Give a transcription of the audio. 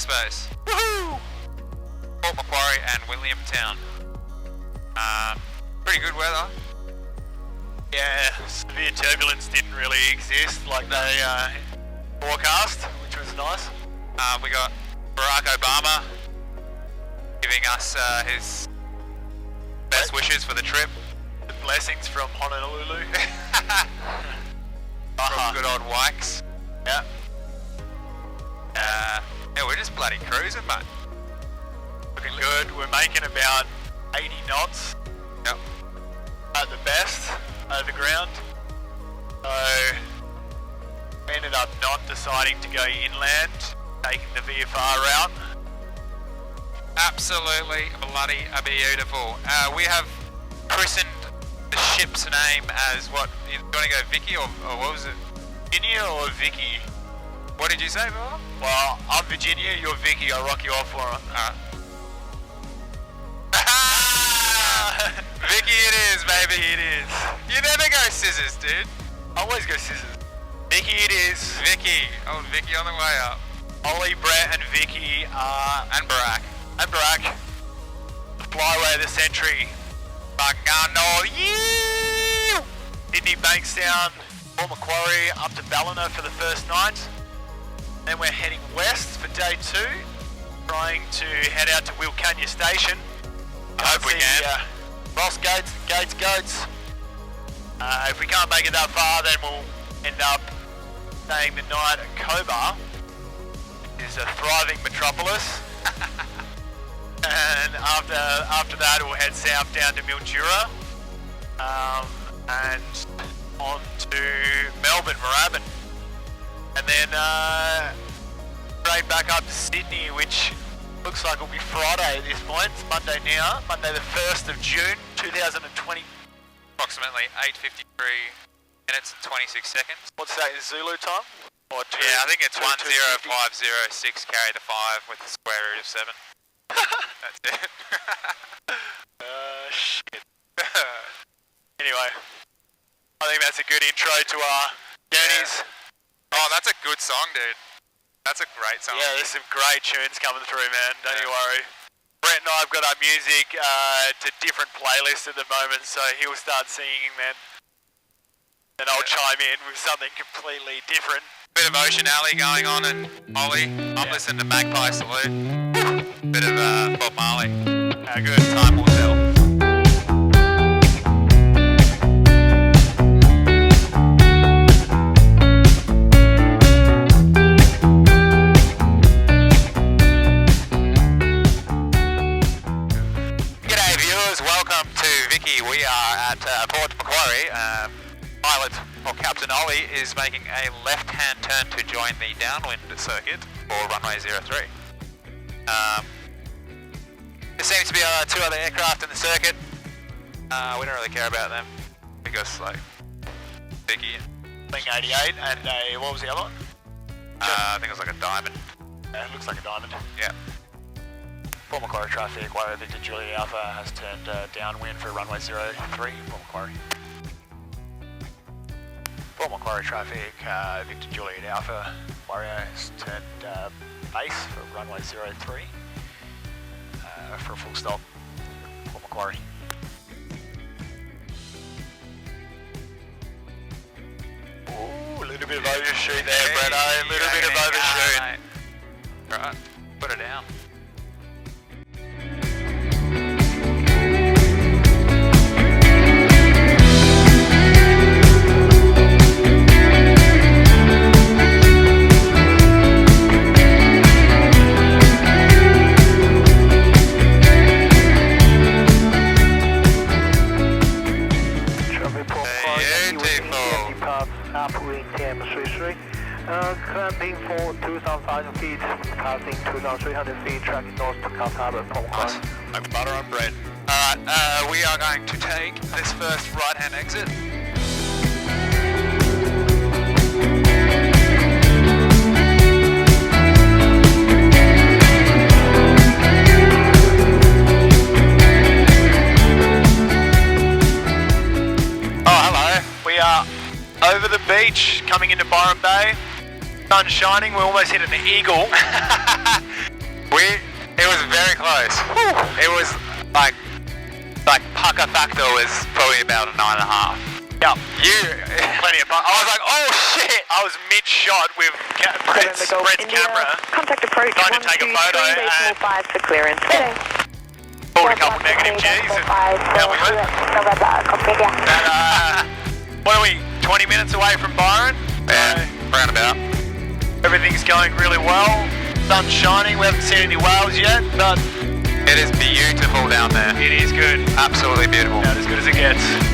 base. Woohoo! Port Macquarie and Williamtown. Pretty good weather. Yeah, severe turbulence didn't really exist like they forecast, which was nice. We got Barack Obama giving us his best wishes for the trip. The blessings from Honolulu. From good old Wikes. Yeah. Yeah, we're just bloody cruising, mate. Looking good. We're making about 80 knots. Yep. At the best, over ground. So, we ended up not deciding to go inland, taking the VFR route. Absolutely bloody beautiful. We have christened the ship's name as what? You want to go Vicky or what was it? Virginia or Vicky? What did you say, Bob? Well, I'm Virginia, you're Vicky, I'll rock you off for it. Vicky it is, baby, it is. You never go scissors, dude. I always go scissors. Vicky it is. Vicky, old Vicky on the way up. Ollie, Brett and Vicky are... And Barack. And Barack. The flyway of the century. Bangano, you! Sydney, Bankstown, Port Macquarie, up to Ballina for the first night. Then we're heading west for day 2. Trying to head out to Wilcannia station. I hope we can. Ross Gates, Gates. If we can't make it that far, then we'll end up staying the night at Cobar. It's a thriving metropolis. And after that, we'll head south down to Mildura. And on to Melbourne, Moorabbin. And then straight back up to Sydney, which looks like it'll be Friday at this point. It's Monday now, Monday the 1st of June 2020. Approximately 8:53 minutes and 26 seconds. What's that in Zulu time? Or I think it's 10506 carry the 5 with the square root of 7. That's it. Shit. Anyway, I think that's a good intro to our journeys. Yeah. Oh, that's a good song, dude. That's a great song. Yeah, there's some great tunes coming through, man. Don't you worry. Brett and I have got our music to different playlists at the moment, so he'll start singing then. And I'll chime in with something completely different. Bit of Ocean Alley going on and Ollie. I'm listening to Magpie Salute. Bit of Bob Marley. How good? Time will tell. Welcome to Vicky. We are at Port Macquarie. Pilot or Captain Ollie is making a left-hand turn to join the downwind circuit for runway 03. There seems to be 2 other aircraft in the circuit. We don't really care about them because, like, Vicky. I think 88 and what was the other one? I think it was like a diamond. Yeah, it looks like a diamond. Yeah. Port Macquarie traffic, Wire Victor Juliet Alpha has turned downwind for runway 03, Port Macquarie. Port Macquarie traffic, Victor Juliet Alpha, Warrior has turned base for runway 03 for a full stop, Port Macquarie. Ooh, a little bit of overshoot there, Bretto, a little bit of overshoot. Right, put it down. Climbing for 2,500 feet, passing 2,300 feet, tracking north to Klaas Harbour, Port Macquarie. Nice. Like butter on bread. Alright, we are going to take this first right-hand exit. Oh, hello. We are over the beach, coming into Byron Bay. Sun shining, we almost hit an eagle. It was very close. It was like pucker factor was probably about a 9.5. Yep. Plenty of pucker. I was like, oh shit! I was mid-shot with Brett's camera. Contact approach. Trying to take a photo and 5 for clearance. pulled a couple negative G's and down we went. And what are we, 20 minutes away from Byron? Yeah, roundabout. Everything's going really well. Sun's shining. We haven't seen any whales yet, but it is beautiful down there. It is good. Absolutely beautiful. About as good as it gets.